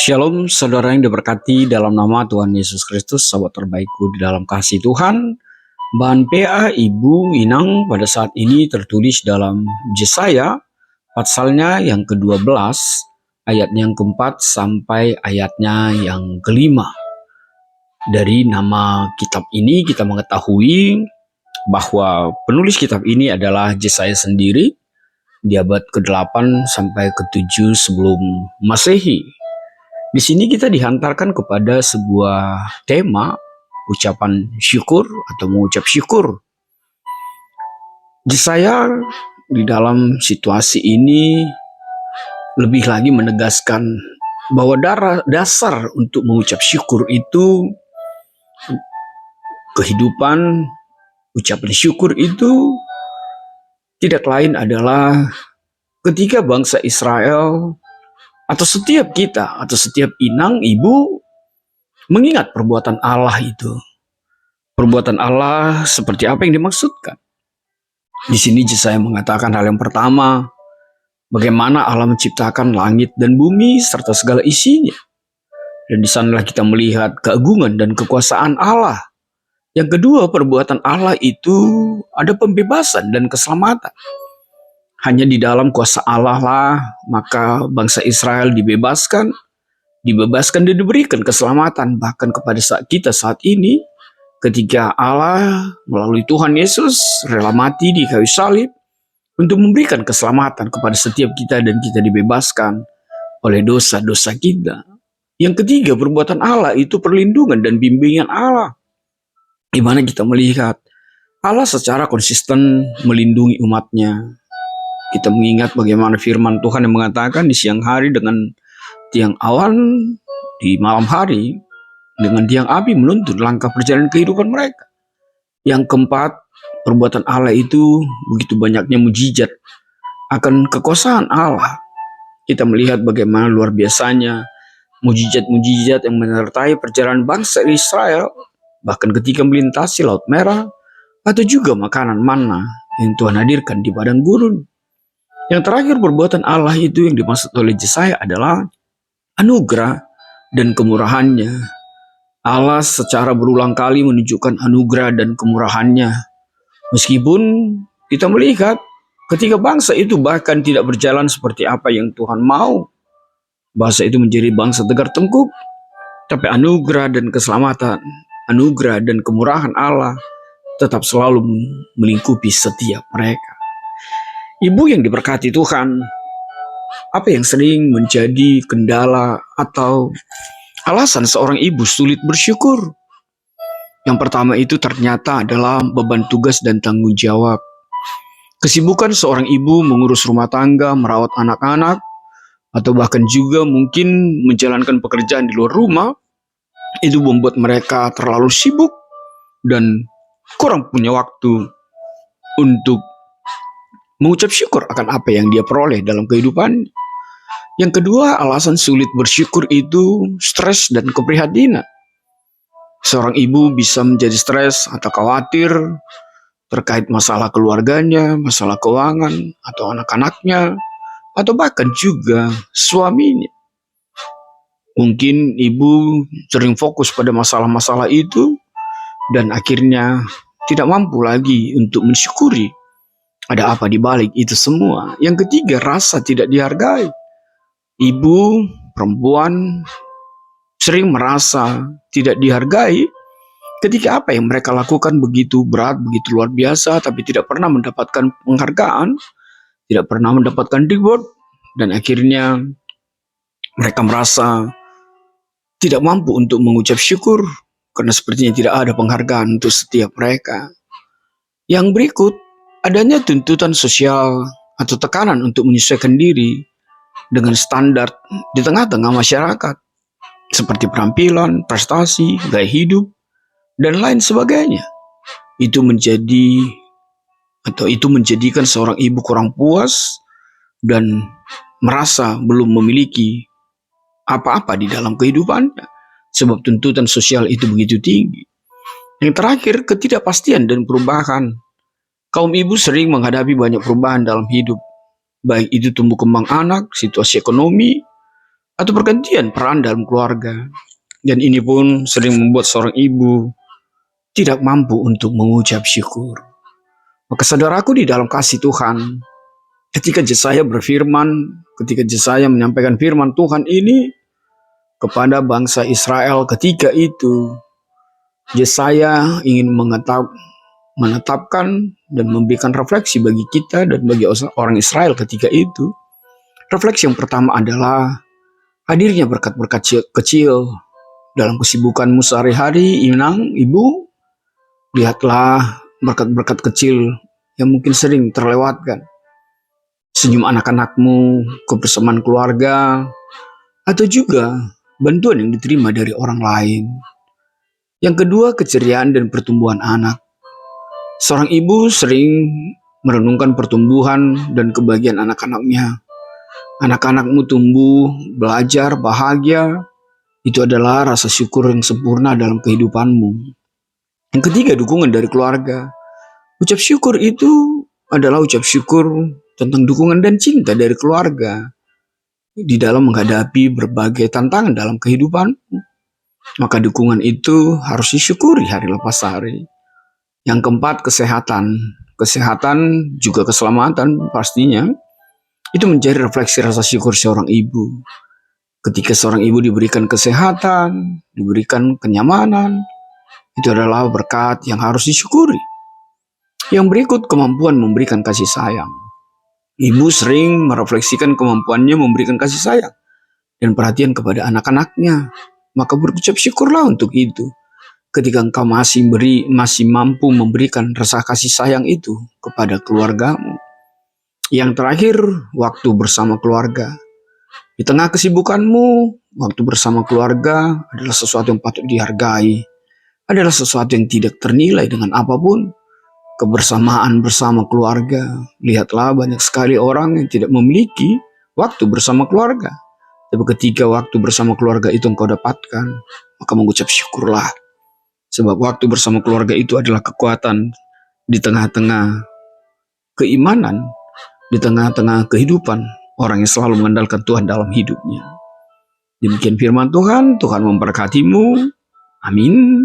Shalom saudara yang diberkati dalam nama Tuhan Yesus Kristus, sahabat terbaikku di dalam kasih Tuhan. Bahan PA Ibu Inang pada saat ini tertulis dalam Yesaya pasalnya yang ke-12, ayatnya yang ke-4 sampai ayatnya yang ke-5. Dari nama kitab ini kita mengetahui bahwa penulis kitab ini adalah Yesaya sendiri di abad ke-8 sampai ke-7 sebelum Masehi. Di sini kita dihantarkan kepada sebuah tema ucapan syukur atau mengucap syukur. Yesaya di dalam situasi ini lebih lagi menegaskan bahwa dasar untuk mengucap syukur itu kehidupan, ucapan syukur itu tidak lain adalah ketika bangsa Israel atau setiap kita, atau setiap inang, ibu, mengingat perbuatan Allah itu. Perbuatan Allah seperti apa yang dimaksudkan? Di sini Yesaya mengatakan hal yang pertama, bagaimana Allah menciptakan langit dan bumi serta segala isinya. Dan di sanalah kita melihat keagungan dan kekuasaan Allah. Yang kedua, perbuatan Allah itu ada pembebasan dan keselamatan. Hanya di dalam kuasa Allah lah maka bangsa Israel dibebaskan dan diberikan keselamatan. Bahkan kepada kita saat ini, ketika Allah melalui Tuhan Yesus rela mati di kayu salib untuk memberikan keselamatan kepada setiap kita, dan kita dibebaskan oleh dosa-dosa kita. Yang ketiga, perbuatan Allah itu perlindungan dan bimbingan Allah, di mana kita melihat Allah secara konsisten melindungi umatnya. Kita mengingat bagaimana firman Tuhan yang mengatakan di siang hari dengan tiang awan, di malam hari dengan tiang api menuntun langkah perjalanan kehidupan mereka. Yang keempat, perbuatan Allah itu begitu banyaknya mujizat akan kekuasaan Allah. Kita melihat bagaimana luar biasanya mujizat-mujizat yang menyertai perjalanan bangsa Israel, bahkan ketika melintasi Laut Merah, atau juga makanan manna yang Tuhan hadirkan di padang gurun. Yang terakhir, perbuatan Allah itu yang dimaksud oleh Yesaya adalah anugerah dan kemurahannya. Allah secara berulang kali menunjukkan anugerah dan kemurahannya. Meskipun kita melihat ketika bangsa itu bahkan tidak berjalan seperti apa yang Tuhan mau, bangsa itu menjadi bangsa tegar tengkuk, tapi anugerah dan keselamatan, anugerah dan kemurahan Allah tetap selalu melingkupi setiap mereka. Ibu yang diberkati Tuhan, apa yang sering menjadi kendala atau alasan seorang ibu sulit bersyukur? Yang pertama itu ternyata adalah beban tugas dan tanggung jawab. Kesibukan seorang ibu mengurus rumah tangga, merawat anak-anak, atau bahkan juga mungkin menjalankan pekerjaan di luar rumah, itu membuat mereka terlalu sibuk dan kurang punya waktu untuk mengucap syukur akan apa yang dia peroleh dalam kehidupan. Yang kedua, alasan sulit bersyukur itu stres dan keprihatinan. Seorang ibu bisa menjadi stres atau khawatir terkait masalah keluarganya, masalah keuangan, atau anak-anaknya, atau bahkan juga suaminya. Mungkin ibu sering fokus pada masalah-masalah itu dan akhirnya tidak mampu lagi untuk mensyukuri ada apa di balik itu semua. Yang ketiga, rasa tidak dihargai. Ibu, perempuan sering merasa tidak dihargai ketika apa yang mereka lakukan begitu berat, begitu luar biasa, tapi tidak pernah mendapatkan penghargaan, tidak pernah mendapatkan reward, dan akhirnya mereka merasa tidak mampu untuk mengucap syukur karena sepertinya tidak ada penghargaan untuk setiap mereka. Yang berikut, adanya tuntutan sosial atau tekanan untuk menyesuaikan diri dengan standar di tengah-tengah masyarakat, seperti penampilan, prestasi, gaya hidup, dan lain sebagainya. Itu menjadikan seorang ibu kurang puas dan merasa belum memiliki apa-apa di dalam kehidupannya, sebab tuntutan sosial itu begitu tinggi. Yang terakhir, ketidakpastian dan perubahan. Kaum ibu sering menghadapi banyak perubahan dalam hidup, baik itu tumbuh kembang anak, situasi ekonomi, atau pergantian peran dalam keluarga. Dan ini pun sering membuat seorang ibu tidak mampu untuk mengucap syukur. Maka saudaraku di dalam kasih Tuhan, ketika Yesaya berfirman, ketika Yesaya menyampaikan firman Tuhan ini kepada bangsa Israel ketika itu, Yesaya ingin menetapkan dan memberikan refleksi bagi kita dan bagi orang Israel ketika itu. Refleksi yang pertama adalah hadirnya berkat-berkat kecil dalam kesibukanmu sehari-hari, ibu. Lihatlah berkat-berkat kecil yang mungkin sering terlewatkan. Senyum anak-anakmu, kebersamaan keluarga, atau juga bantuan yang diterima dari orang lain. Yang kedua, keceriaan dan pertumbuhan anak. Seorang ibu sering merenungkan pertumbuhan dan kebahagiaan anak-anaknya. Anak-anakmu tumbuh, belajar, bahagia. Itu adalah rasa syukur yang sempurna dalam kehidupanmu. Yang ketiga, dukungan dari keluarga. Ucap syukur itu adalah ucap syukur tentang dukungan dan cinta dari keluarga di dalam menghadapi berbagai tantangan dalam kehidupan. Maka dukungan itu harus disyukuri hari lepas hari. Yang keempat, kesehatan. Kesehatan juga keselamatan pastinya. Itu menjadi refleksi rasa syukur seorang ibu. Ketika seorang ibu diberikan kesehatan, diberikan kenyamanan, itu adalah berkat yang harus disyukuri. Yang berikut, kemampuan memberikan kasih sayang. Ibu sering merefleksikan kemampuannya memberikan kasih sayang dan perhatian kepada anak-anaknya. Maka berucap syukurlah untuk itu. Ketika engkau masih mampu memberikan rasa kasih sayang itu kepada keluargamu. Yang terakhir, waktu bersama keluarga. Di tengah kesibukanmu, waktu bersama keluarga adalah sesuatu yang patut dihargai. Adalah sesuatu yang tidak ternilai dengan apapun. Kebersamaan bersama keluarga. Lihatlah banyak sekali orang yang tidak memiliki waktu bersama keluarga. Tapi ketika waktu bersama keluarga itu engkau dapatkan, maka mengucap syukurlah. Sebab waktu bersama keluarga itu adalah kekuatan di tengah-tengah keimanan, di tengah-tengah kehidupan orang yang selalu mengandalkan Tuhan dalam hidupnya. Demikian firman Tuhan, Tuhan memberkatimu. Amin.